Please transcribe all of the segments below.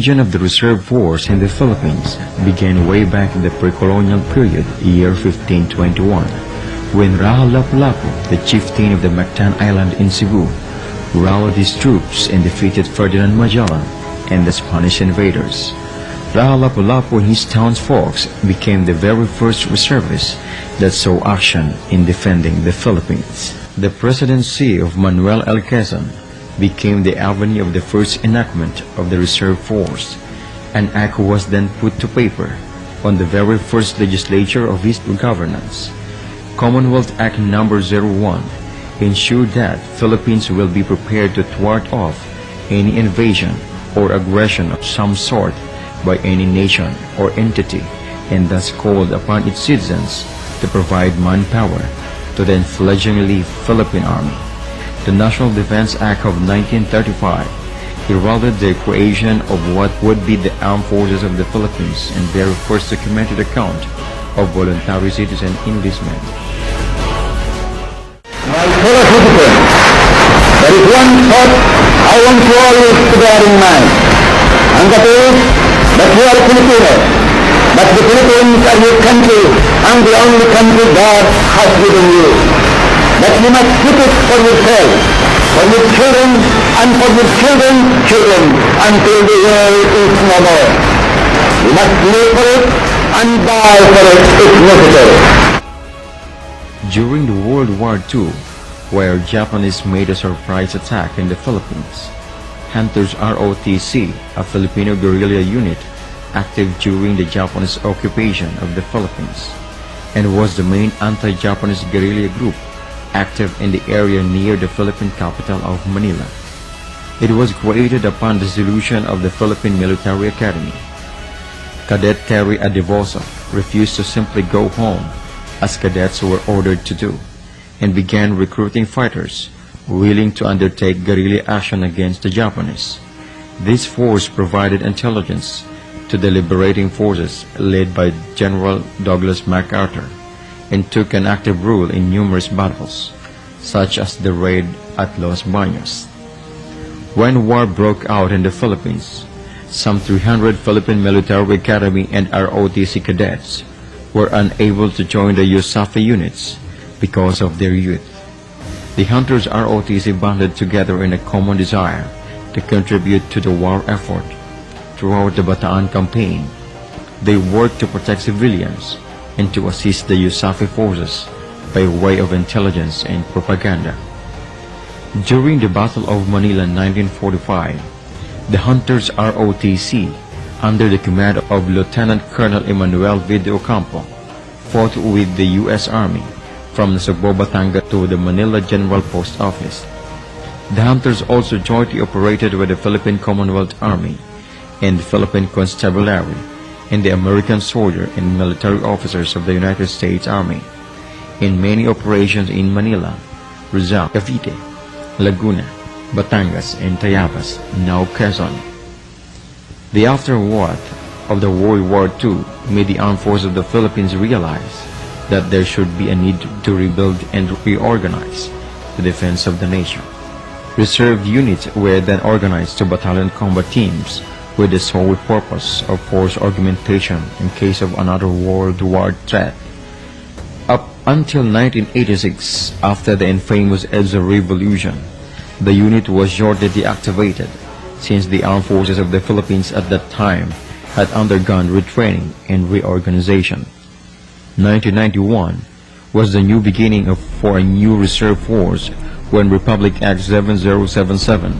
origin of the reserve force in the Philippines began way back in the pre-colonial period, year 1521, when Rahal Lapu-Lapu, the chieftain of the Mactan Island in Cebu, rallied his troops and defeated Ferdinand Magellan and the Spanish invaders. Rahal Lapu-Lapu and his townsfolk became the very first reservists that saw action in defending the Philippines. The presidency of Manuel L. Quezon became the avenue of the first enactment of the reserve force. An act was then put to paper on the very first legislature of his governance. Commonwealth Act No. 01 ensured that Philippines will be prepared to thwart off any invasion or aggression of some sort by any nation or entity, and thus called upon its citizens to provide manpower to the then fledgling Philippine Army. The National Defense Act of 1935 heralded the creation of what would be the Armed Forces of the Philippines and their first documented account of voluntary citizen enlistment. My fellow citizens, there is one thought I want you always to bear in mind, and that is that you are Filipinos, but the Philippines are your country and the only country God has given you. That you must keep it for yourself, for your children, and for your children's children until the world is no more. You must live for it and die for it if necessary. During the World War II, where Japanese made a surprise attack in the Philippines, Hunters ROTC, a Filipino guerrilla unit active during the Japanese occupation of the Philippines, and was the main anti-Japanese guerrilla group active in the area near the Philippine capital of Manila. It was created upon the dissolution of the Philippine Military Academy. Cadet Terry Adevoso refused to simply go home, as cadets were ordered to do, and began recruiting fighters willing to undertake guerrilla action against the Japanese. This force provided intelligence to the liberating forces led by General Douglas MacArthur, and took an active role in numerous battles, such as the raid at Los Baños. When war broke out in the Philippines, some 300 Philippine Military Academy and ROTC cadets were unable to join the USAFE units because of their youth. The Hunters ROTC banded together in a common desire to contribute to the war effort. Throughout the Bataan campaign, they worked to protect civilians and to assist the USAFE forces by way of intelligence and propaganda. During the Battle of Manila in 1945, the Hunters ROTC, under the command of Lieutenant Colonel Emmanuel Video Ocampo, fought with the U.S. Army from Nasugbo, Batangas to the Manila General Post Office. The Hunters also jointly operated with the Philippine Commonwealth Army and the Philippine Constabulary and the American soldier and military officers of the United States Army in many operations in Manila, Rizal, Cavite, Laguna, Batangas, and Tayabas, now Quezon. The aftermath of the World War II made the armed forces of the Philippines realize that there should be a need to rebuild and reorganize the defense of the nation. Reserve units were then organized to battalion combat teams with the sole purpose of force augmentation in case of another World War threat. Up until 1986, after the infamous EDSA Revolution, the unit was shortly deactivated since the armed forces of the Philippines at that time had undergone retraining and reorganization. 1991 was the new beginning for a new reserve force when Republic Act 7077,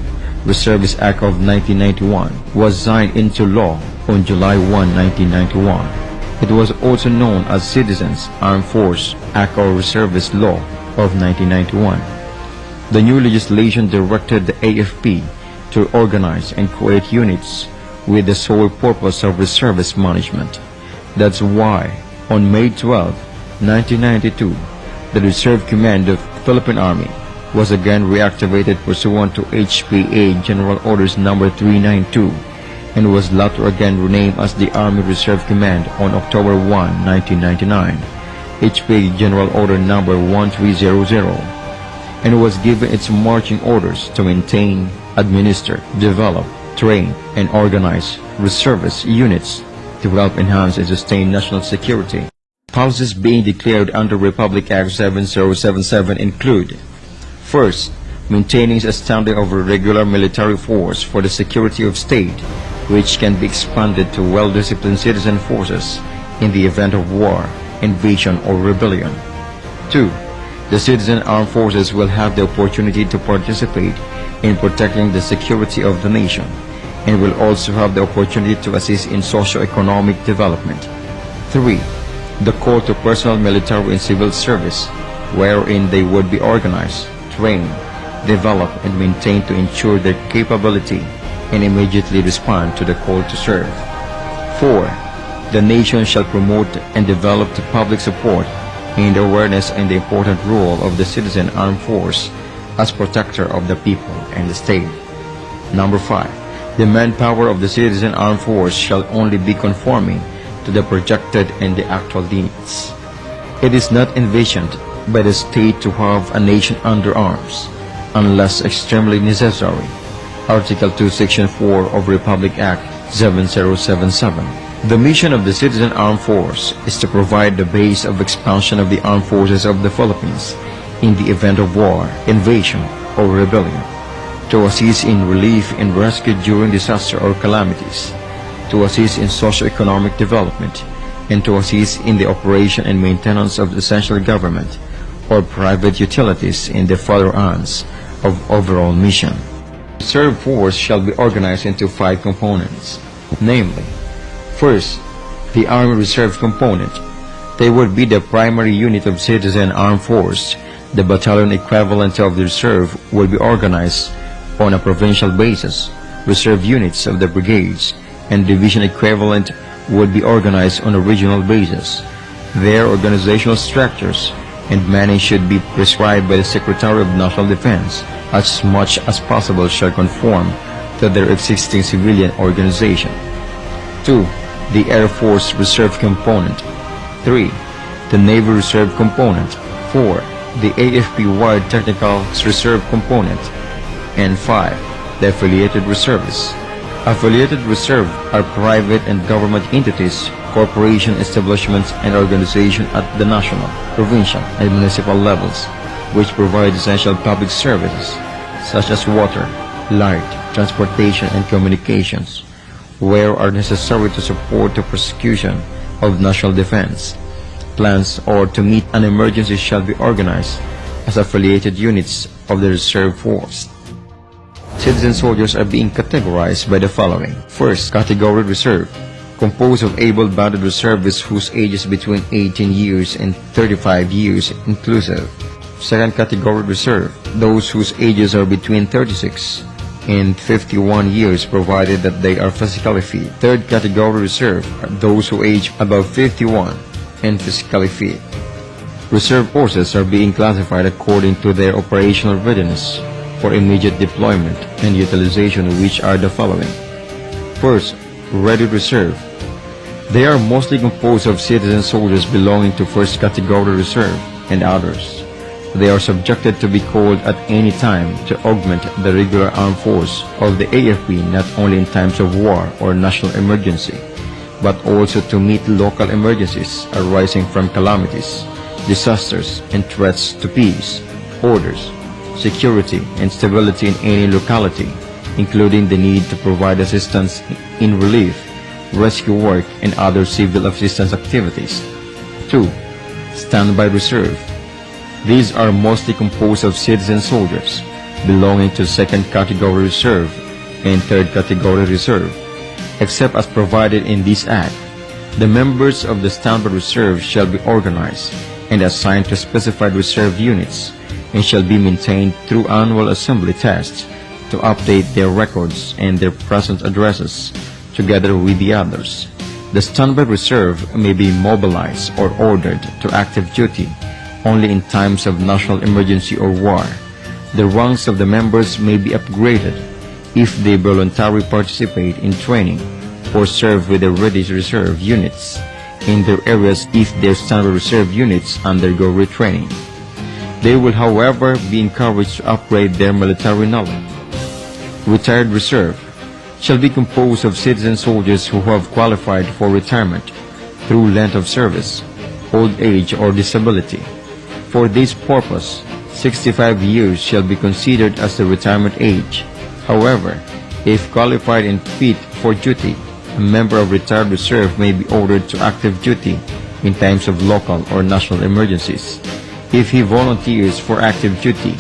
Reservist Act of 1991, was signed into law on July 1, 1991. It was also known as Citizens Armed Force Act or Reservist Law of 1991. The new legislation directed the AFP to organize and create units with the sole purpose of reservist management. That's why, on May 12, 1992, the Reserve Command of the Philippine Army was again reactivated pursuant to HPA General Orders No. 392 and was later again renamed as the Army Reserve Command on October 1, 1999, HPA General Order No. 1300, and was given its marching orders to maintain, administer, develop, train, and organize reservist units to help enhance and sustain national security. Policies being declared under Republic Act 7077 include: first, maintaining a standing of a regular military force for the security of state, which can be expanded to well-disciplined citizen forces in the event of war, invasion, or rebellion. 2. The citizen armed forces will have the opportunity to participate in protecting the security of the nation, and will also have the opportunity to assist in socio-economic development. 3. The call to personal military and civil service, wherein they would be organized, trained, developed, and maintained to ensure their capability and immediately respond to the call to serve. 4. The nation shall promote and develop the public support and awareness in the important role of the citizen armed force as protector of the people and the state. Number 5. The manpower of the citizen armed force shall only be conforming to the projected and the actual needs. It is not envisioned by the state to have a nation under arms, unless extremely necessary. Article 2, Section 4 of Republic Act 7077. The mission of the Citizen Armed Force is to provide the base of expansion of the armed forces of the Philippines in the event of war, invasion, or rebellion, to assist in relief and rescue during disaster or calamities, to assist in socio-economic development, and to assist in the operation and maintenance of essential government or private utilities in the furtherance of overall mission. The reserve force shall be organized into 5 components, namely: first, the Army Reserve Component. They would be the primary unit of citizen armed force. The battalion equivalent of the reserve will be organized on a provincial basis. Reserve units of the brigades and division equivalent would be organized on a regional basis. Their organizational structures and manning should be prescribed by the Secretary of National Defense. As much as possible shall conform to their existing civilian organization. 2. The Air Force Reserve Component. 3. The Navy Reserve Component. 4. The AFP-wide Technical Reserve Component. And 5. The Affiliated Reservists. Affiliated reserve are private and government entities, corporation establishments, and organizations at the national, provincial, and municipal levels, which provide essential public services such as water, light, transportation, and communications, where are necessary to support the prosecution of national defense. Plans or to meet an emergency shall be organized as affiliated units of the reserve force. Citizen soldiers are being categorized by the following. First, Category Reserve, composed of able-bodied reservists whose age is between 18 years and 35 years inclusive. Second Category Reserve, those whose ages are between 36 and 51 years provided that they are physically fit. Third Category Reserve are those who age above 51 and physically fit. Reserve forces are being classified according to their operational readiness for immediate deployment and utilization, which are the following. First, Ready Reserve. They are mostly composed of citizen soldiers belonging to First Category Reserve and others. They are subjected to be called at any time to augment the regular armed force of the AFP not only in times of war or national emergency, but also to meet local emergencies arising from calamities, disasters, and threats to peace, orders, security, and stability in any locality, including the need to provide assistance in relief, rescue work, and other civil assistance activities. 2. Standby Reserve. These are mostly composed of citizen soldiers belonging to Second Category Reserve and Third Category Reserve, except as provided in this Act. The members of the Standby Reserve shall be organized and assigned to specified reserve units and shall be maintained through annual assembly tests to update their records and their present addresses together with the others. The Standby Reserve may be mobilized or ordered to active duty only in times of national emergency or war. The ranks of the members may be upgraded if they voluntarily participate in training or serve with the Ready Reserve units in their areas if their Standby Reserve units undergo retraining. They will, however, be encouraged to upgrade their military knowledge. Retired Reserve shall be composed of citizen soldiers who have qualified for retirement through length of service, old age, or disability. For this purpose, 65 years shall be considered as the retirement age. However, if qualified and fit for duty, a member of retired reserve may be ordered to active duty in times of local or national emergencies. If he volunteers for active duty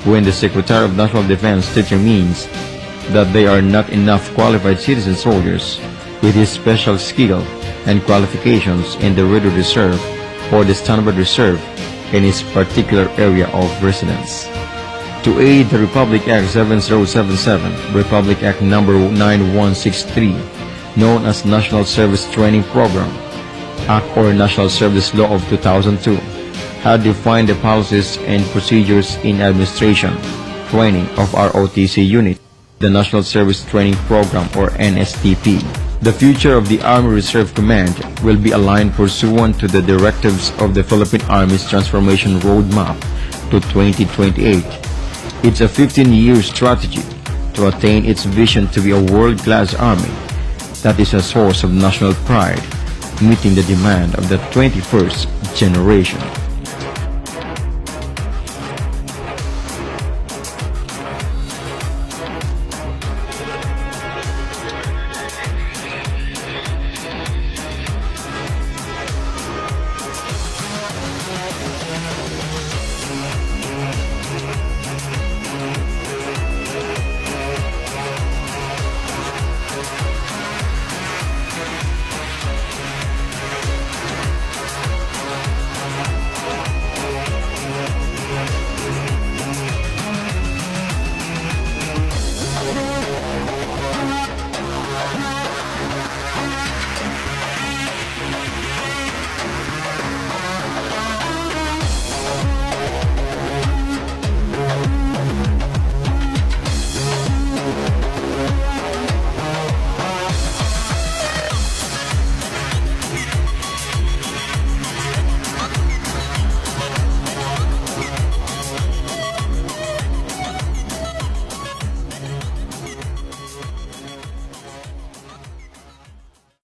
when the Secretary of National Defense determines that there are not enough qualified citizen soldiers with his special skill and qualifications in the Ready Reserve or the Standby Reserve in his particular area of residence. To aid the Republic Act 7077, Republic Act number 9163, known as National Service Training Program, Act or National Service Law of 2002, had defined the policies and procedures in administration, training of ROTC unit, the National Service Training Program or NSTP. The future of the Army Reserve Command will be aligned pursuant to the directives of the Philippine Army's Transformation Roadmap to 2028. It's a 15-year strategy to attain its vision to be a world-class army that is a source of national pride, meeting the demand of the 21st generation.